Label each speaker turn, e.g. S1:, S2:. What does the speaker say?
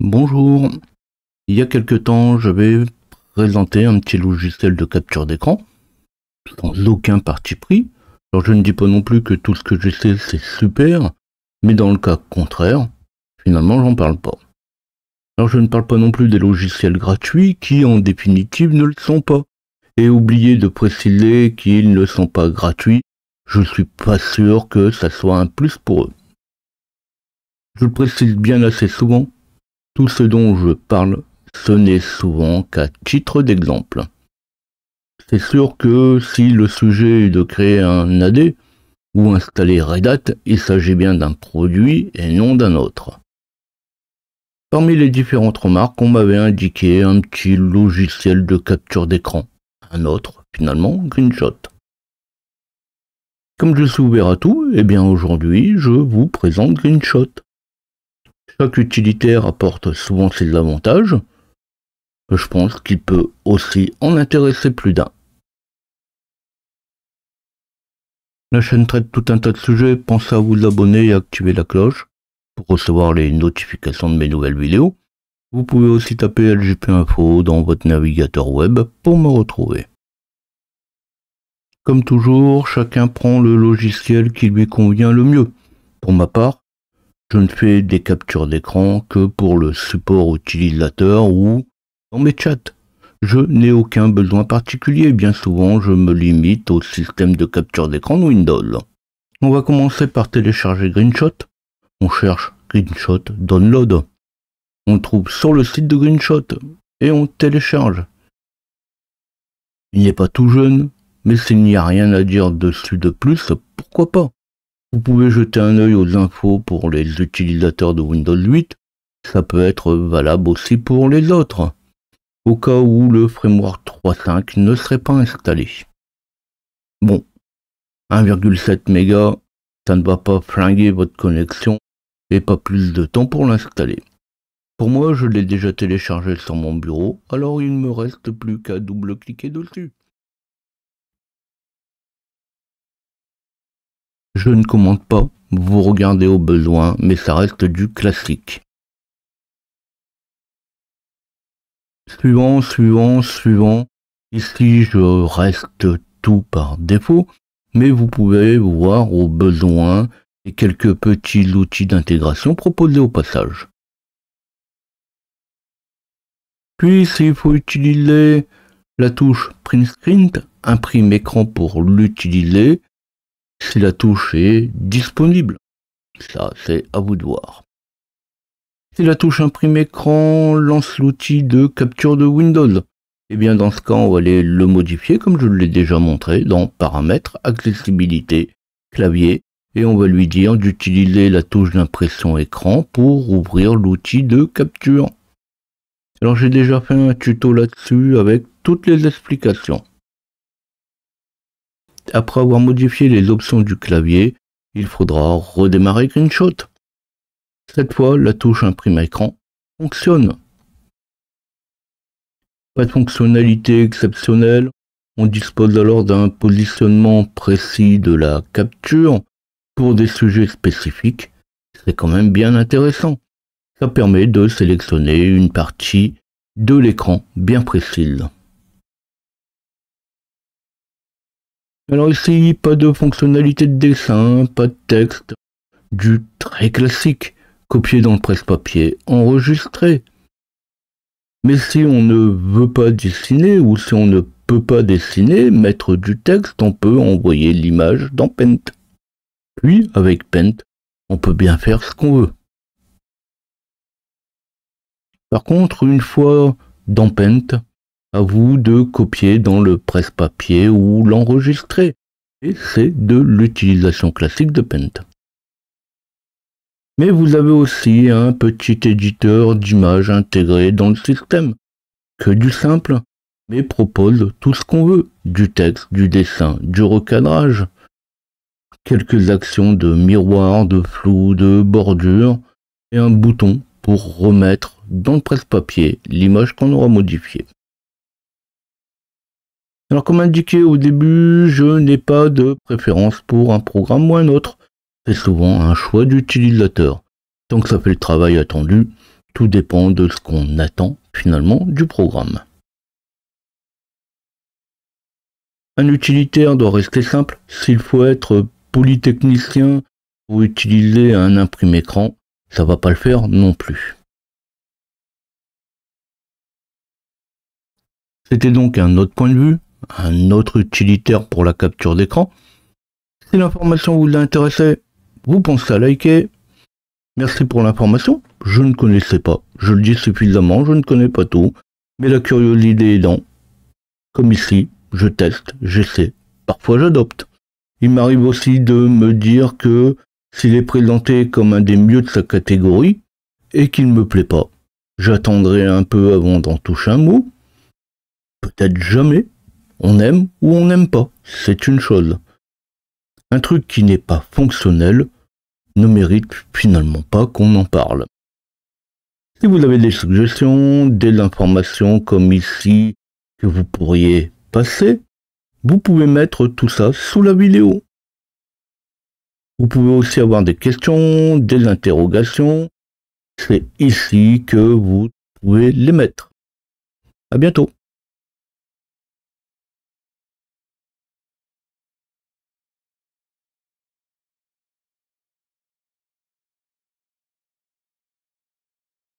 S1: Bonjour, il y a quelque temps, j'avais présenté un petit logiciel de capture d'écran, sans aucun parti pris. Alors je ne dis pas non plus que tout ce que je sais c'est super, mais dans le cas contraire, finalement j'en parle pas. Alors je ne parle pas non plus des logiciels gratuits qui en définitive ne le sont pas. Et oublier de préciser qu'ils ne sont pas gratuits, je suis pas sûr que ça soit un plus pour eux. Je le précise bien assez souvent. Tout ce dont je parle, ce n'est souvent qu'à titre d'exemple. C'est sûr que si le sujet est de créer un AD ou installer Red Hat, il s'agit bien d'un produit et non d'un autre. Parmi les différentes remarques, on m'avait indiqué un petit logiciel de capture d'écran. Un autre, finalement, Greenshot. Comme je suis ouvert à tout, eh bien aujourd'hui, je vous présente Greenshot. Chaque utilitaire apporte souvent ses avantages. Je pense qu'il peut aussi en intéresser plus d'un. La chaîne traite tout un tas de sujets, pensez à vous abonner et activer la cloche pour recevoir les notifications de mes nouvelles vidéos. Vous pouvez aussi taper LJP Info dans votre navigateur web pour me retrouver. Comme toujours, chacun prend le logiciel qui lui convient le mieux. Pour ma part, je ne fais des captures d'écran que pour le support utilisateur ou dans mes chats. Je n'ai aucun besoin particulier, bien souvent je me limite au système de capture d'écran de Windows. On va commencer par télécharger Greenshot. On cherche Greenshot Download. On le trouve sur le site de Greenshot et on télécharge. Il n'est pas tout jeune, mais s'il n'y a rien à dire dessus de plus, pourquoi pas? Vous pouvez jeter un œil aux infos pour les utilisateurs de Windows 8, ça peut être valable aussi pour les autres, au cas où le framework 3.5 ne serait pas installé. Bon, 1,7 mégas, ça ne va pas flinguer votre connexion et pas plus de temps pour l'installer. Pour moi, je l'ai déjà téléchargé sur mon bureau, alors il ne me reste plus qu'à double-cliquer dessus. Je ne commande pas, vous regardez au besoin, mais ça reste du classique. Suivant. Ici, je reste tout par défaut, mais vous pouvez voir au besoin et quelques petits outils d'intégration proposés au passage. Puis, ici, il faut utiliser la touche Print Screen, imprime écran pour l'utiliser, si la touche est disponible. Ça, c'est à vous de voir. Si la touche imprime écran lance l'outil de capture de Windows, et bien dans ce cas, on va aller le modifier comme je l'ai déjà montré dans Paramètres, Accessibilité, Clavier, et on va lui dire d'utiliser la touche d'impression écran pour ouvrir l'outil de capture. Alors j'ai déjà fait un tuto là-dessus avec toutes les explications. Après avoir modifié les options du clavier, il faudra redémarrer Greenshot. Cette fois, la touche imprime écran fonctionne. Pas de fonctionnalité exceptionnelle, on dispose alors d'un positionnement précis de la capture pour des sujets spécifiques. C'est quand même bien intéressant. Ça permet de sélectionner une partie de l'écran bien précise. Alors ici, pas de fonctionnalité de dessin, pas de texte, du très classique, copier dans le presse-papier, enregistrer. Mais si on ne veut pas dessiner ou si on ne peut pas dessiner, mettre du texte, on peut envoyer l'image dans Paint. Puis, avec Paint, on peut bien faire ce qu'on veut. Par contre, une fois dans Paint, à vous de copier dans le presse-papier ou l'enregistrer. Et c'est de l'utilisation classique de Paint. Mais vous avez aussi un petit éditeur d'images intégré dans le système, que du simple, mais propose tout ce qu'on veut, du texte, du dessin, du recadrage, quelques actions de miroir, de flou, de bordure, et un bouton pour remettre dans le presse-papier l'image qu'on aura modifiée. Alors comme indiqué au début, je n'ai pas de préférence pour un programme ou un autre. C'est souvent un choix d'utilisateur. Tant que ça fait le travail attendu, Tout dépend de ce qu'on attend finalement du programme. Un utilitaire doit rester simple. S'il faut être polytechnicien pour utiliser un imprimé-écran, ça va pas le faire non plus. C'était donc un autre point de vue, un autre utilitaire pour la capture d'écran. Si l'information vous intéressait, vous pensez à liker. Merci pour l'information. Je ne connaissais pas. Je le dis suffisamment, je ne connais pas tout. Mais la curiosité aidant, comme ici, je teste, j'essaie. Parfois j'adopte. Il m'arrive aussi de me dire que s'il est présenté comme un des mieux de sa catégorie et qu'il ne me plaît pas, j'attendrai un peu avant d'en toucher un mot. Peut-être jamais. On aime ou on n'aime pas. C'est une chose. Un truc qui n'est pas fonctionnel ne mérite finalement pas qu'on en parle. Si vous avez des suggestions, des informations comme ici que vous pourriez passer, vous pouvez mettre tout ça sous la vidéo. Vous pouvez aussi avoir des questions, des interrogations. C'est ici que vous pouvez les mettre. À bientôt.